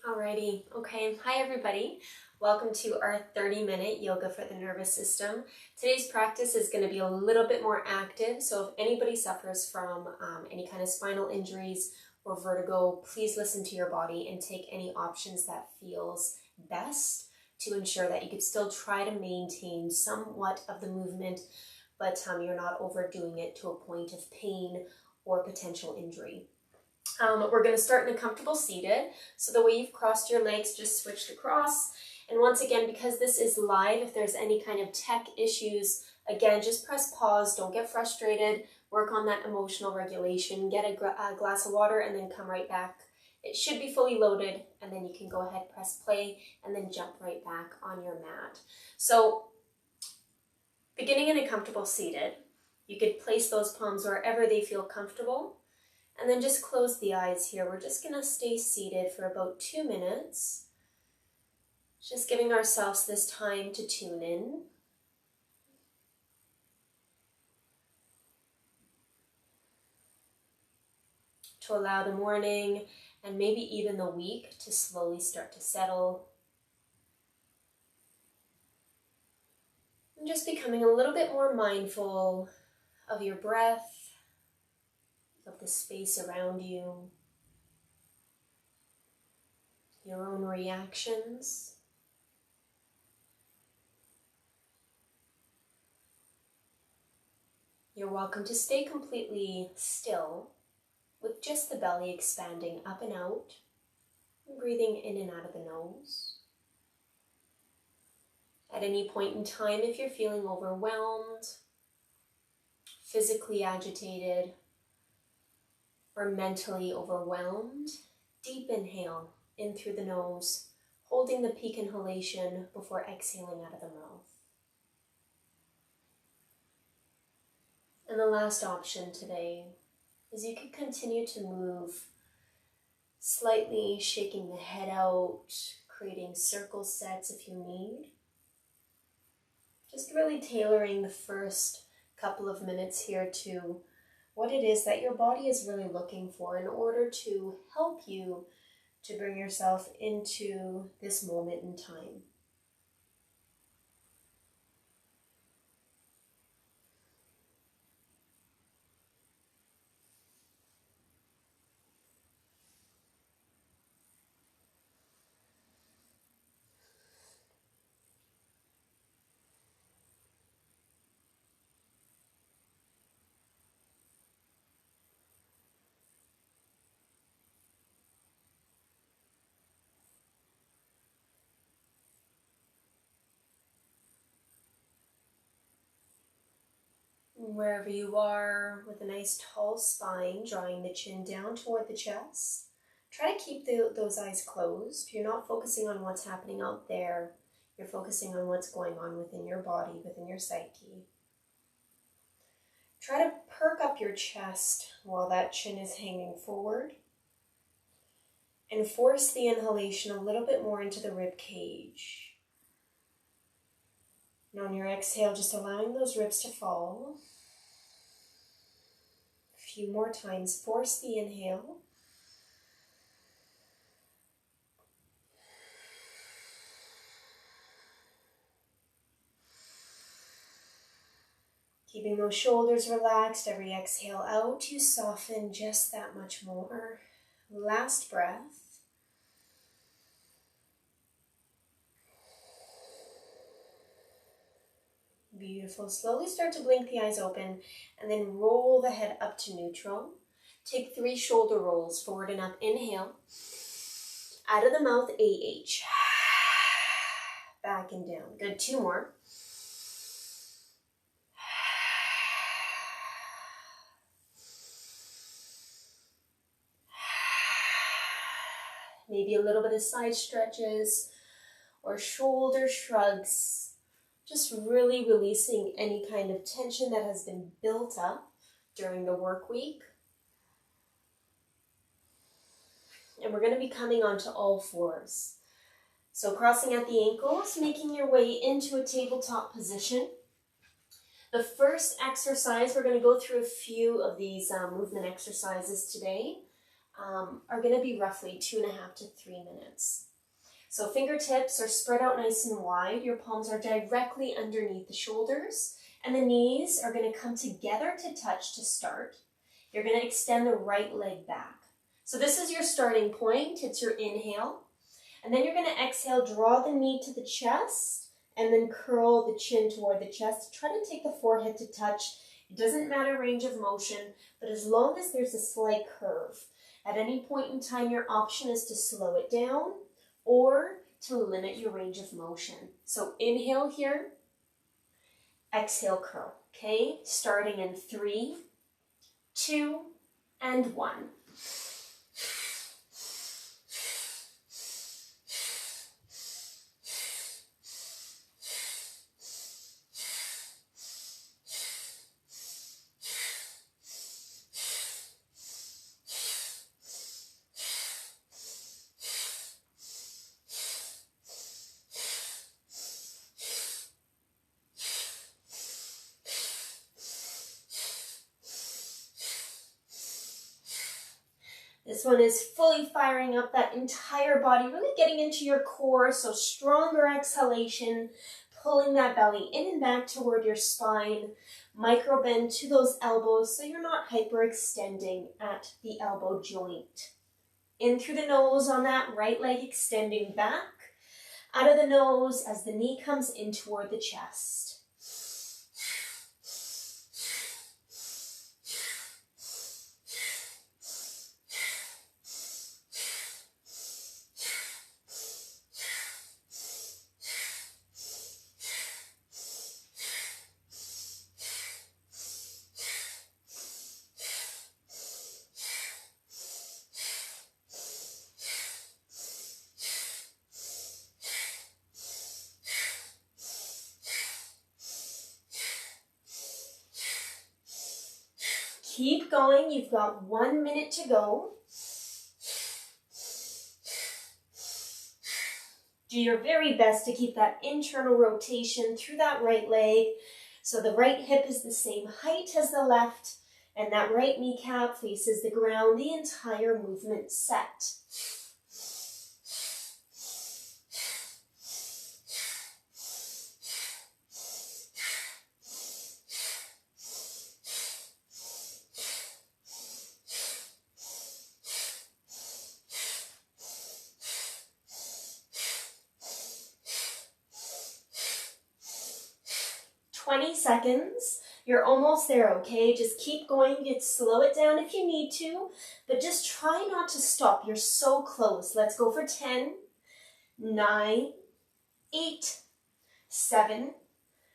Alrighty, okay. Hi everybody. Welcome to our 30-minute yoga for the nervous system. Today's practice is going to be a little bit more active, so if anybody suffers from any kind of spinal injuries or vertigo, please listen to your body and take any options that feels best to ensure that you could still try to maintain somewhat of the movement, but you're not overdoing it to a point of pain or potential injury. We're going to start in a comfortable seated. So the way you've crossed your legs, just switch to cross. And once again, because this is live, if there's any kind of tech issues, again, just press pause. Don't get frustrated. Work on that emotional regulation. Get a glass of water and then come right back. It should be fully loaded, and then you can go ahead, press play, and then jump right back on your mat. So beginning in a comfortable seated, you could place those palms wherever they feel comfortable. And then just close the eyes here. We're just going to stay seated for about 2 minutes. Just giving ourselves this time to tune in. To allow the morning and maybe even the week to slowly start to settle. And just becoming a little bit more mindful of your breath, of the space around you, your own reactions. You're welcome to stay completely still with just the belly expanding up and out, and breathing in and out of the nose. At any point in time, if you're feeling overwhelmed, physically agitated, or mentally overwhelmed, deep inhale in through the nose, holding the peak inhalation before exhaling out of the mouth. And the last option today is you can continue to move, slightly shaking the head out, creating circle sets if you need. Just really tailoring the first couple of minutes here to what it is that your body is really looking for in order to help you to bring yourself into this moment in time. Wherever you are, with a nice tall spine, drawing the chin down toward the chest. Try to keep those eyes closed. You're not focusing on what's happening out there. You're focusing on what's going on within your body, within your psyche. Try to perk up your chest while that chin is hanging forward. And force the inhalation a little bit more into the rib cage. And on your exhale, just allowing those ribs to fall. A few more times, force the inhale. Keeping those shoulders relaxed, every exhale out, you soften just that much more. Last breath. Beautiful. Slowly start to blink the eyes open and then roll the head up to neutral. Take 3 shoulder rolls, forward and up. Inhale. Out of the mouth, AH. Back and down. Good. 2 more. Maybe a little bit of side stretches or shoulder shrugs. Just really releasing any kind of tension that has been built up during the work week. And we're going to be coming onto all fours. So crossing at the ankles, making your way into a tabletop position. The first exercise, we're going to go through a few of these movement exercises today. are going to be roughly 2.5 to 3 minutes. So fingertips are spread out nice and wide. Your palms are directly underneath the shoulders, and the knees are going to come together to touch to start. You're going to extend the right leg back. So this is your starting point. It's your inhale. And then you're going to exhale, draw the knee to the chest, and then curl the chin toward the chest. Try to take the forehead to touch. It doesn't matter range of motion, but as long as there's a slight curve. At any point in time, your option is to slow it down or to limit your range of motion. So inhale here, exhale, curl. Okay, starting in 3, 2, and 1. This one is fully firing up that entire body, really getting into your core, so stronger exhalation, pulling that belly in and back toward your spine, micro bend to those elbows so you're not hyperextending at the elbow joint. In through the nose on that right leg, extending back, out of the nose as the knee comes in toward the chest. 'Keep going, you've got 1 minute to go. Do your very best to keep that internal rotation through that right leg. So the right hip is the same height as the left, and that right kneecap faces the ground, the entire movement set. Seconds. You're almost there, okay? Just keep going. You can slow it down if you need to, but just try not to stop. You're so close. Let's go for 10, 9, 8, 7,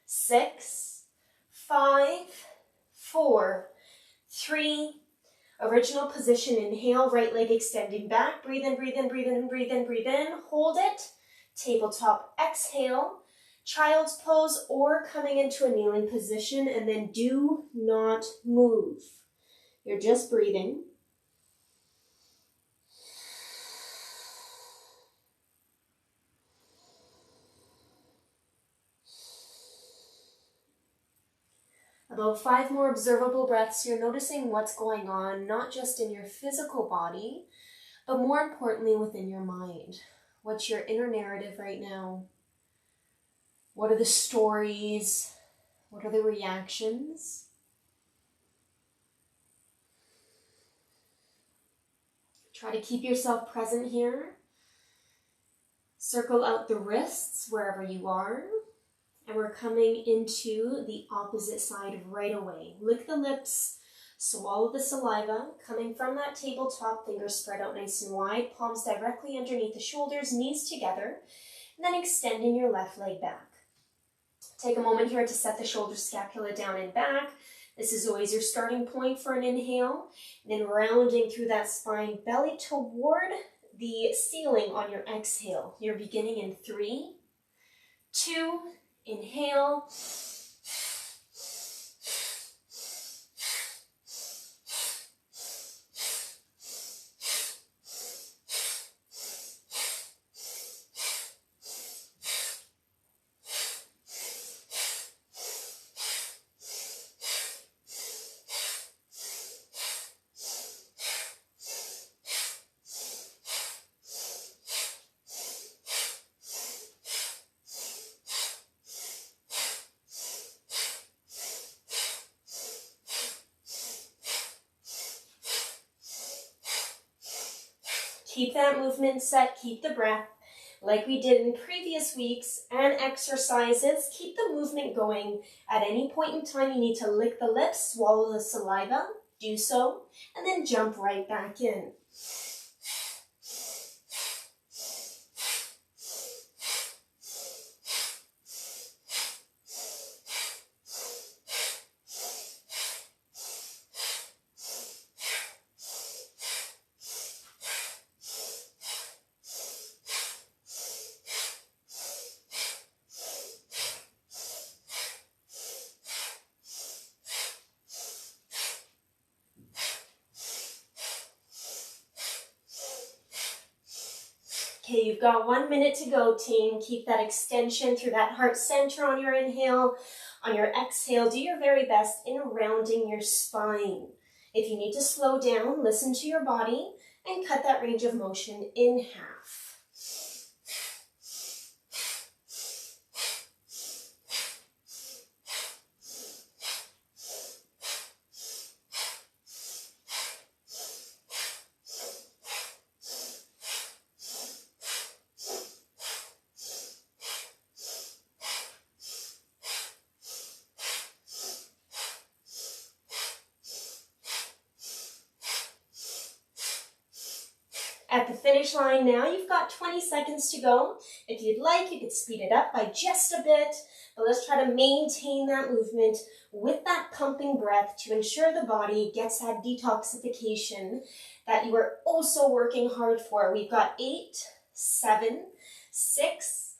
6, 5, 4, 3. Original position. Inhale, right leg extending back. Breathe in, breathe in, breathe in, breathe in, breathe in. Hold it. Tabletop. Exhale. Child's pose or coming into a kneeling position, and then do not move. You're just breathing. About 5 more observable breaths. You're noticing what's going on, not just in your physical body, but more importantly within your mind. What's your inner narrative right now? What are the stories? What are the reactions? Try to keep yourself present here. Circle out the wrists wherever you are. And we're coming into the opposite side right away. Lick the lips, swallow the saliva, coming from that tabletop, fingers spread out nice and wide, palms directly underneath the shoulders, knees together, and then extending your left leg back. Take a moment here to set the shoulder scapula down and back. This is always your starting point for an inhale. And then rounding through that spine, belly toward the ceiling on your exhale. You're beginning in 3, 2, inhale. Keep that movement set, keep the breath. Like we did in previous weeks and exercises, keep the movement going. At any point in time, you need to lick the lips, swallow the saliva, do so, and then jump right back in. Okay, you've got 1 minute to go, team. Keep that extension through that heart center on your inhale. On your exhale, do your very best in rounding your spine. If you need to slow down, listen to your body and cut that range of motion in half. At the finish line now, you've got 20 seconds to go. If you'd like, you could speed it up by just a bit, but let's try to maintain that movement with that pumping breath to ensure the body gets that detoxification that you are also working hard for. We've got 8, 7, 6,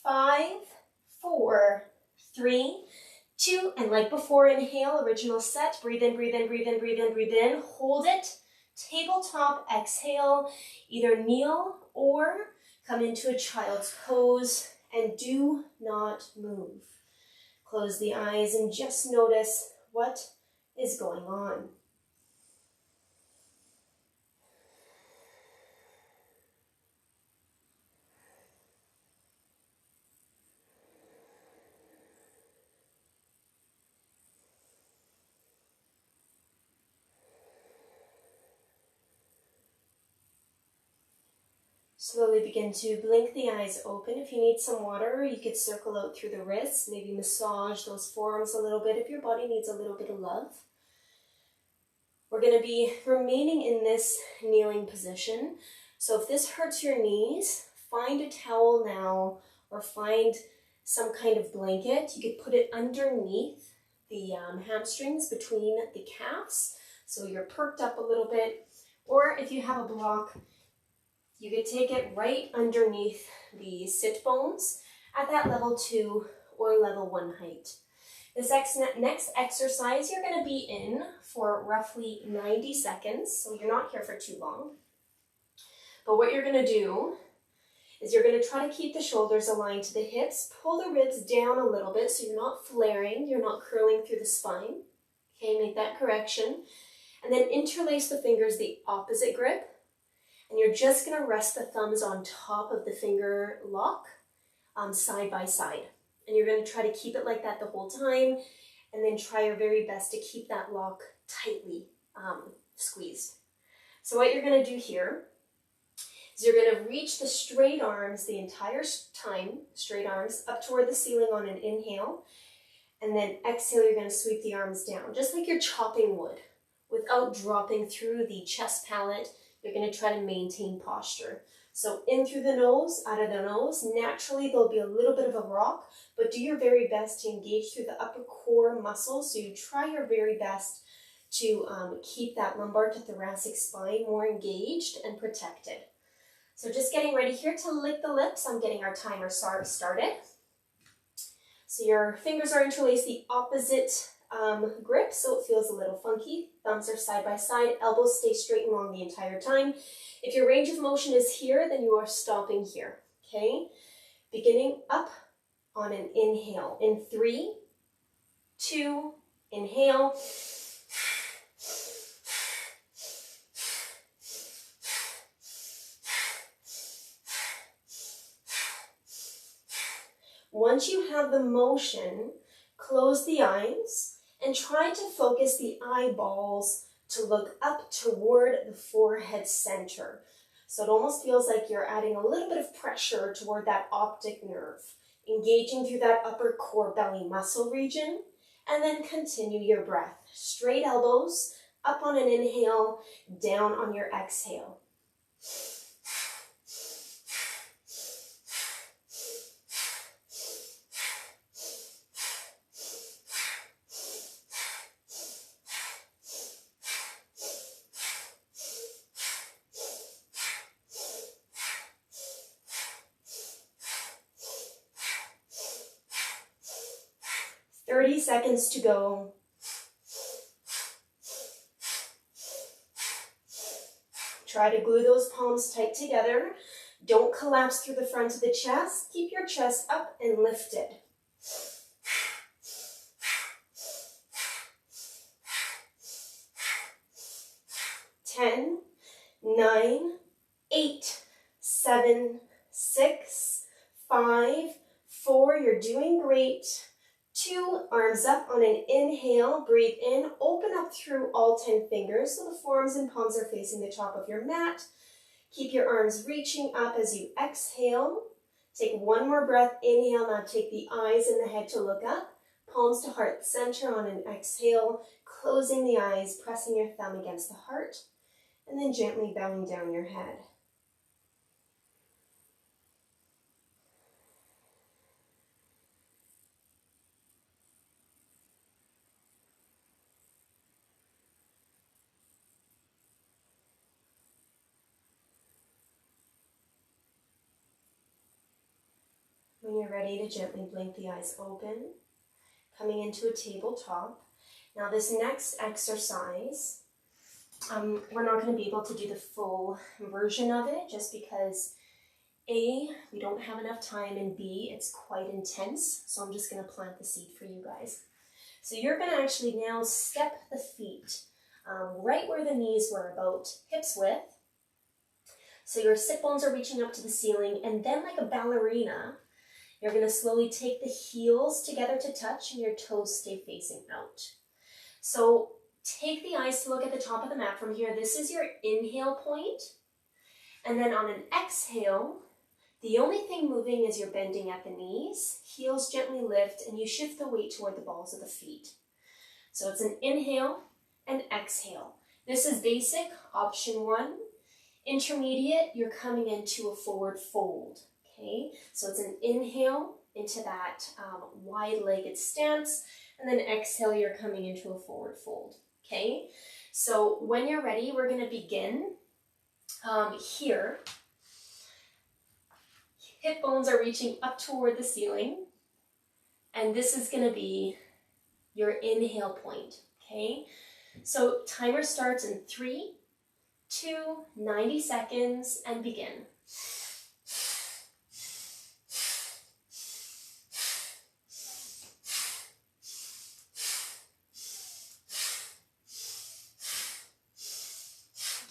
5, 4, 3, 2, and like before, inhale, original set, breathe in, breathe in, breathe in, breathe in, breathe in, hold it. Tabletop, exhale, either kneel or come into a child's pose and do not move. Close the eyes and just notice what is going on. Slowly begin to blink the eyes open. If you need some water, you could circle out through the wrists, maybe massage those forearms a little bit if your body needs a little bit of love. We're going to be remaining in this kneeling position. So if this hurts your knees, find a towel now or find some kind of blanket. You could put it underneath the hamstrings between the calves so you're perked up a little bit. Or if you have a block, you could take it right underneath the sit bones at that level 2 or level 1 height. This next exercise you're going to be in for roughly 90 seconds, so you're not here for too long. But what you're going to do is you're going to try to keep the shoulders aligned to the hips, pull the ribs down a little bit so you're not flaring, you're not curling through the spine. Okay, make that correction. And then interlace the fingers the opposite grip. And you're just going to rest the thumbs on top of the finger lock, side by side. And you're going to try to keep it like that the whole time, and then try your very best to keep that lock tightly squeezed. So what you're going to do here is you're going to reach the straight arms the entire time, straight arms, up toward the ceiling on an inhale, and then exhale, you're going to sweep the arms down, just like you're chopping wood, without dropping through the chest palate. You're going to try to maintain posture. So in through the nose, out of the nose. Naturally, there'll be a little bit of a rock, but do your very best to engage through the upper core muscles. So you try your very best to keep that lumbar to thoracic spine more engaged and protected. So just getting ready here to lick the lips. I'm getting our timer started. So your fingers are interlaced the opposite grip, so it feels a little funky. Thumbs are side by side, elbows stay straight and long the entire time. If your range of motion is here, then you are stopping here, okay? Beginning up on an inhale. In 3, 2, inhale. Once you have the motion, close the eyes and try to focus the eyeballs to look up toward the forehead center. So it almost feels like you're adding a little bit of pressure toward that optic nerve, engaging through that upper core belly muscle region, and then continue your breath. Straight elbows, up on an inhale, down on your exhale. Seconds to go. Try to glue those palms tight together. Don't collapse through the front of the chest. Keep your chest up and lifted. 10, 9, 8, 7, 6, 5, 4. You're doing great. 2, arms up on an inhale, breathe in, open up through all 10 fingers so the forearms and palms are facing the top of your mat. Keep your arms reaching up as you exhale. Take one more breath, inhale, now take the eyes and the head to look up, palms to heart center on an exhale, closing the eyes, pressing your thumb against the heart, and then gently bowing down your head. When you're ready to gently blink the eyes open, coming into a tabletop. Now this next exercise, we're not going to be able to do the full version of it just because A, we don't have enough time, and B, it's quite intense. So I'm just going to plant the seed for you guys. So you're going to actually now step the feet right where the knees were, about hips width. So your sit bones are reaching up to the ceiling, and then like a ballerina, you're going to slowly take the heels together to touch and your toes stay facing out. So take the eyes to look at the top of the mat from here. This is your inhale point. And then on an exhale, the only thing moving is you're bending at the knees, heels gently lift, and you shift the weight toward the balls of the feet. So it's an inhale and exhale. This is basic, option 1. Intermediate, you're coming into a forward fold. Okay, so it's an inhale into that wide-legged stance, and then exhale, you're coming into a forward fold. Okay, so when you're ready, we're going to begin here. Hip bones are reaching up toward the ceiling, and this is going to be your inhale point. Okay, so timer starts in 3, 2, 90 seconds, and begin.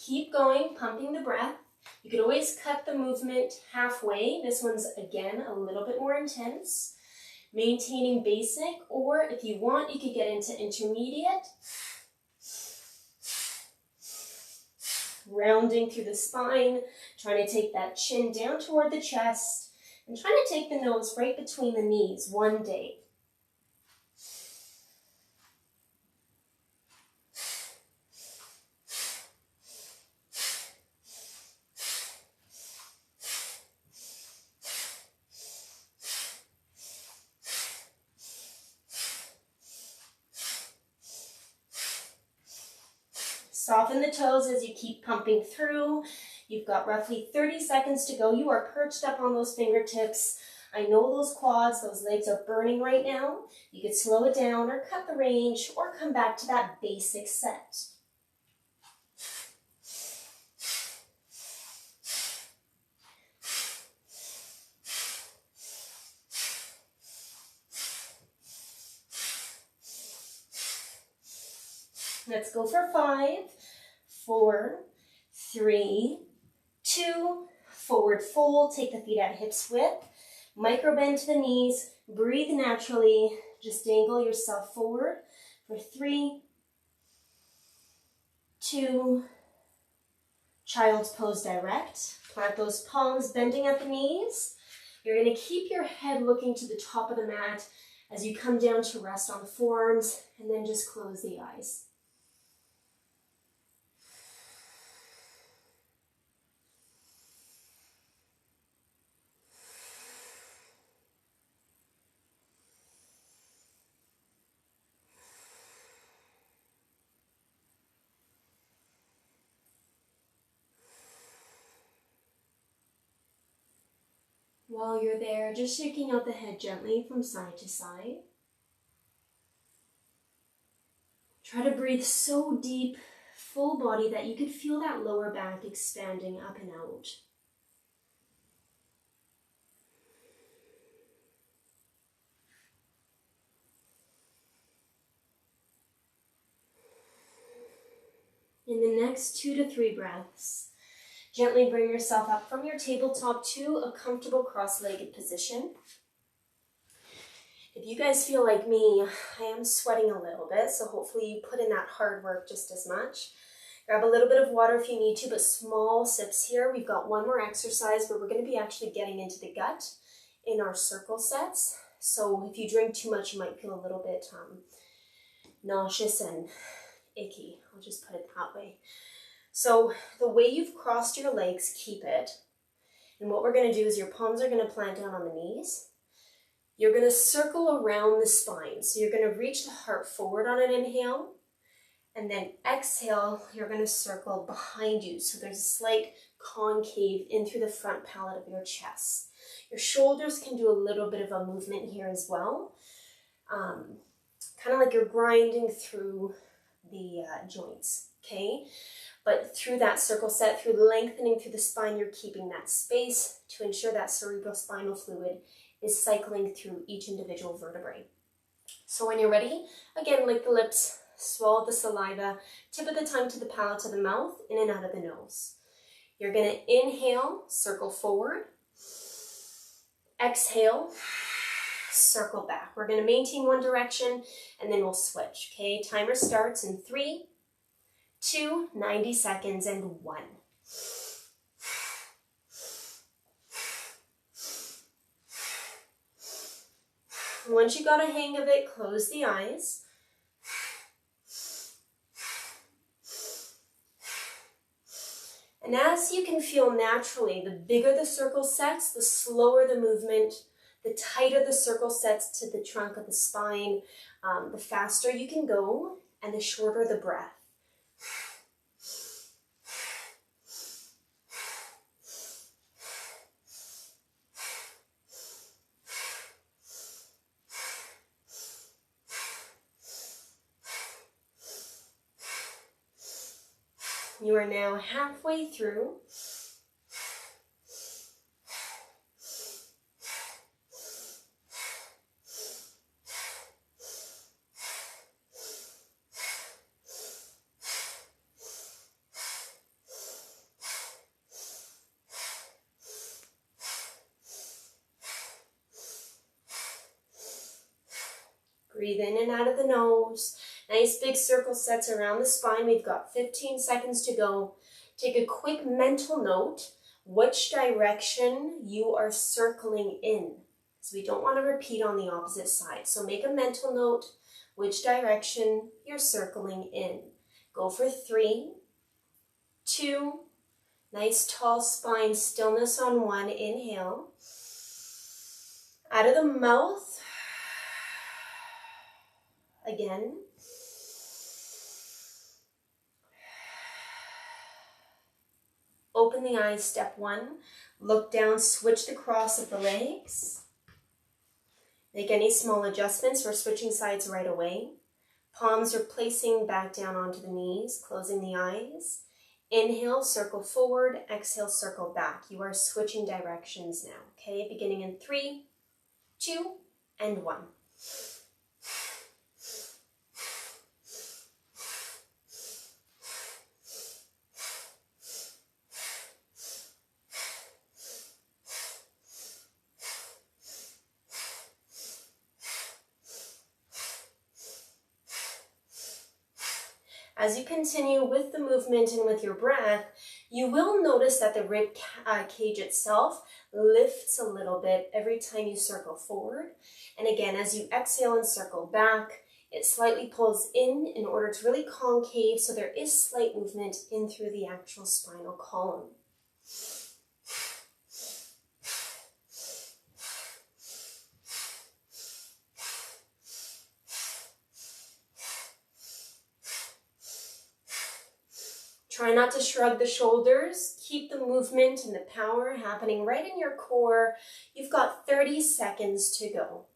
Keep going, pumping the breath. You could always cut the movement halfway. This one's, again, a little bit more intense. Maintaining basic, or if you want, you could get into intermediate. Rounding through the spine, trying to take that chin down toward the chest, and trying to take the nose right between the knees one day. Soften the toes as you keep pumping through. You've got roughly 30 seconds to go. You are perched up on those fingertips. I know those quads, those legs are burning right now. You could slow it down or cut the range or come back to that basic set. Let's go for 5, 4, 3, 2, forward fold. Take the feet at hips width. Micro bend to the knees. Breathe naturally. Just dangle yourself forward for 3, 2, Child's pose direct. Plant those palms, bending at the knees. You're going to keep your head looking to the top of the mat as you come down to rest on the forearms, and then just close the eyes. While you're there, just shaking out the head gently from side to side. Try to breathe so deep, full body, that you could feel that lower back expanding up and out. In the next 2 to 3 breaths, gently bring yourself up from your tabletop to a comfortable cross-legged position. If you guys feel like me, I am sweating a little bit, so hopefully you put in that hard work just as much. Grab a little bit of water if you need to, but small sips here. We've got one more exercise where we're going to be actually getting into the gut in our circle sets. So if you drink too much, you might feel a little bit nauseous and icky. I'll just put it that way. So the way you've crossed your legs, keep it. And what we're going to do is your palms are going to plant down on the knees. You're going to circle around the spine. So you're going to reach the heart forward on an inhale. And then exhale, you're going to circle behind you. So there's a slight concave in through the front palate of your chest. Your shoulders can do a little bit of a movement here as well. Kind of like you're grinding through the joints, okay? But through that circle set, through lengthening through the spine, you're keeping that space to ensure that cerebrospinal fluid is cycling through each individual vertebrae. So when you're ready, again, lick the lips, swallow the saliva, tip of the tongue to the palate to the mouth, in and out of the nose. You're going to inhale, circle forward. Exhale, circle back. We're going to maintain one direction and then we'll switch, okay? Timer starts in 3, 2, 90 seconds, and 1. Once you got a hang of it, close the eyes. And as you can feel naturally, the bigger the circle sets, the slower the movement, the tighter the circle sets to the trunk of the spine, the faster you can go and the shorter the breath. You are now halfway through. Breathe in and out of the nose. Nice big circle sets around the spine. We've got 15 seconds to go. Take a quick mental note, which direction you are circling in. So we don't want to repeat on the opposite side. So make a mental note, which direction you're circling in. Go for 3, 2, nice tall spine, stillness on 1. Inhale. Out of the mouth. Again. Open the eyes, step 1. Look down, switch the cross of the legs. Make any small adjustments. We're switching sides right away. Palms are placing back down onto the knees, closing the eyes. Inhale, circle forward. Exhale, circle back. You are switching directions now, okay? Beginning in 3, 2, and 1. As you continue with the movement and with your breath, you will notice that the rib cage itself lifts a little bit every time you circle forward. And again, as you exhale and circle back, it slightly pulls in order to really concave, so there is slight movement in through the actual spinal column. Try not to shrug the shoulders. Keep the movement and the power happening right in your core. You've got 30 seconds to go.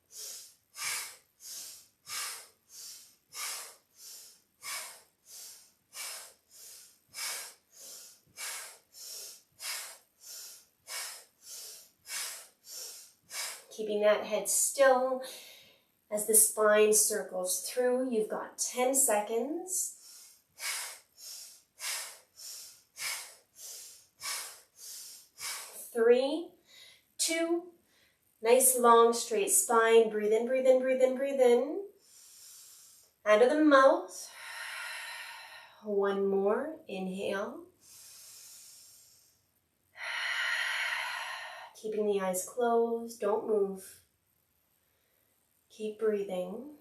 Keeping that head still as the spine circles through. You've got 10 seconds. 3, 2, nice long straight spine. Breathe in, breathe in, breathe in, breathe in. Out of the mouth. One more, inhale. Keeping the eyes closed, don't move. Keep breathing.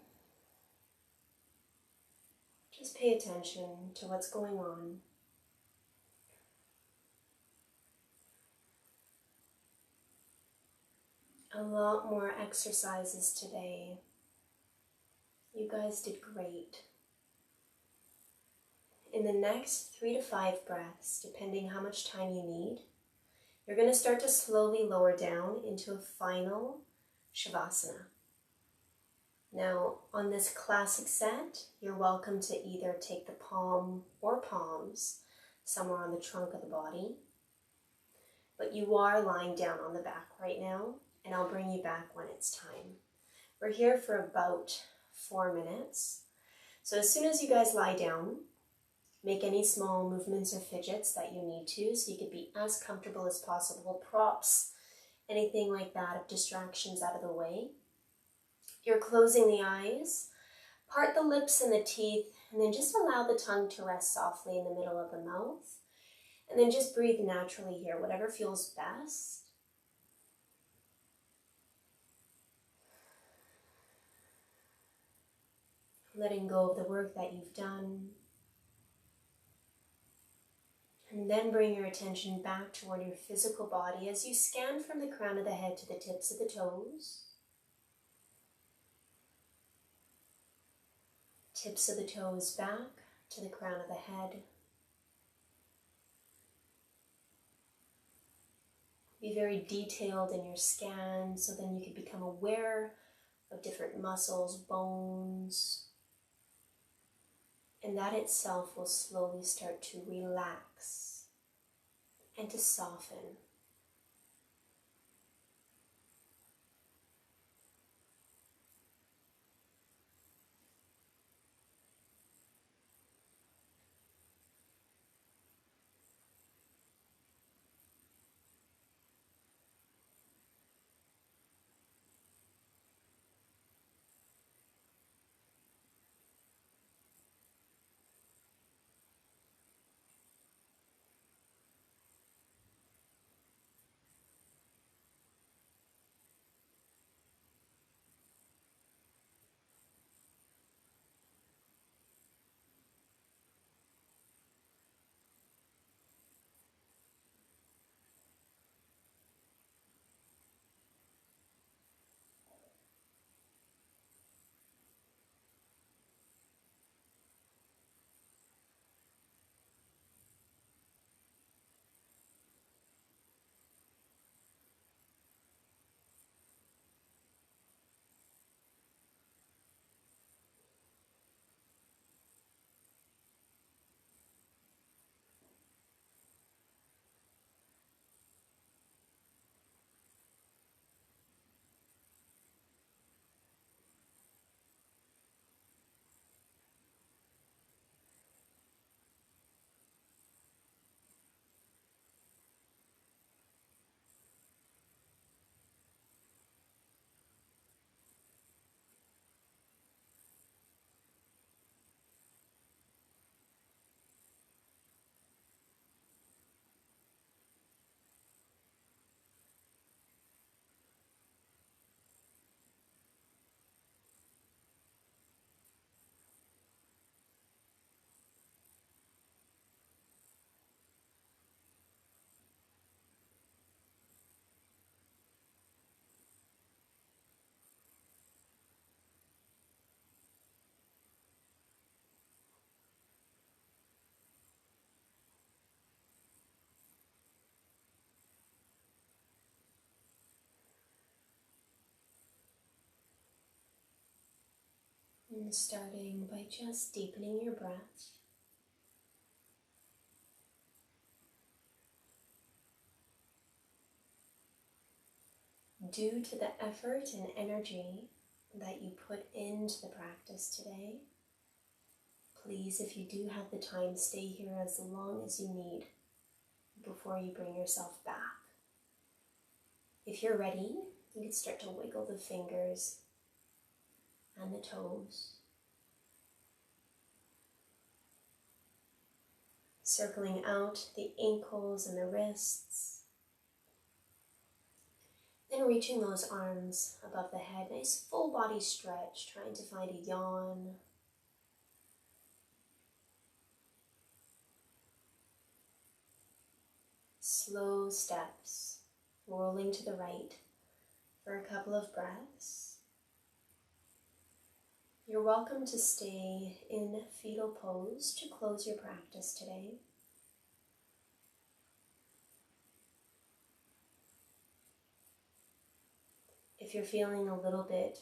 Just pay attention to what's going on. A lot more exercises today. You guys did great. In the next 3 to 5 breaths, depending how much time you need, you're going to start to slowly lower down into a final Savasana. Now, on this classic set, you're welcome to either take the palm or palms somewhere on the trunk of the body, but you are lying down on the back right now, and I'll bring you back when it's time. We're here for about 4 minutes. So as soon as you guys lie down, make any small movements or fidgets that you need to, so you can be as comfortable as possible. Props, anything like that, of distractions out of the way. You're closing the eyes, part the lips and the teeth, and then just allow the tongue to rest softly in the middle of the mouth. And then just breathe naturally here, whatever feels best. Letting go of the work that you've done. And then bring your attention back toward your physical body as you scan from the crown of the head to the tips of the toes. Tips of the toes back to the crown of the head. Be very detailed in your scan, so then you can become aware of different muscles, bones, and that itself will slowly start to relax and to soften. And starting by just deepening your breath. Due to the effort and energy that you put into the practice today, please, if you do have the time, stay here as long as you need before you bring yourself back. If you're ready, you can start to wiggle the fingers and the toes, circling out the ankles and the wrists, then reaching those arms above the head. Nice full body stretch, trying to find a yawn. Slow steps, rolling to the right for a couple of breaths. You're welcome to stay in fetal pose to close your practice today. If you're feeling a little bit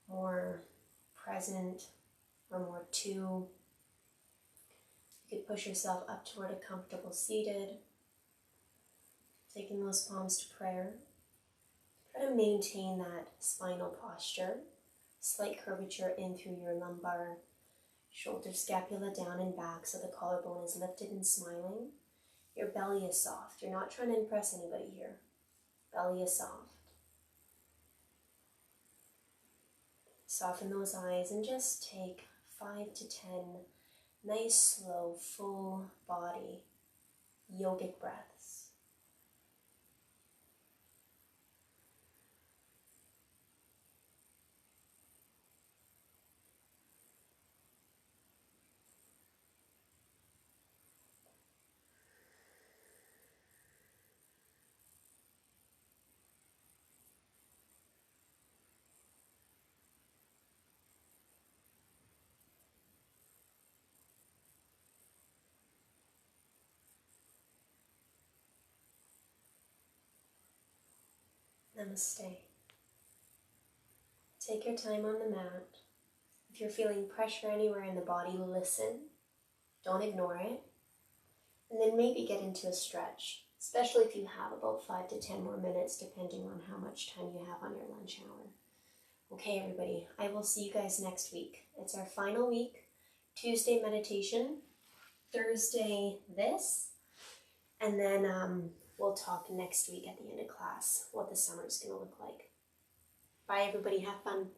more present or more two, you could push yourself up toward a comfortable seated, taking those palms to prayer. Try to maintain that spinal posture, slight curvature in through your lumbar, shoulder scapula down and back so the collarbone is lifted and smiling. Your belly is soft. You're not trying to impress anybody here. Belly is soft. Soften those eyes and just take 5 to 10 nice, slow, full body yogic breaths. Namaste. Take your time on the mat. If you're feeling pressure anywhere in the body, listen. Don't ignore it. And then maybe get into a stretch, especially if you have about 5 to 10 more minutes, depending on how much time you have on your lunch hour. Okay, everybody, I will see you guys next week. It's our final week. Tuesday meditation, Thursday this, and then we'll talk next week at the end of class what the summer is going to look like. Bye, everybody. Have fun.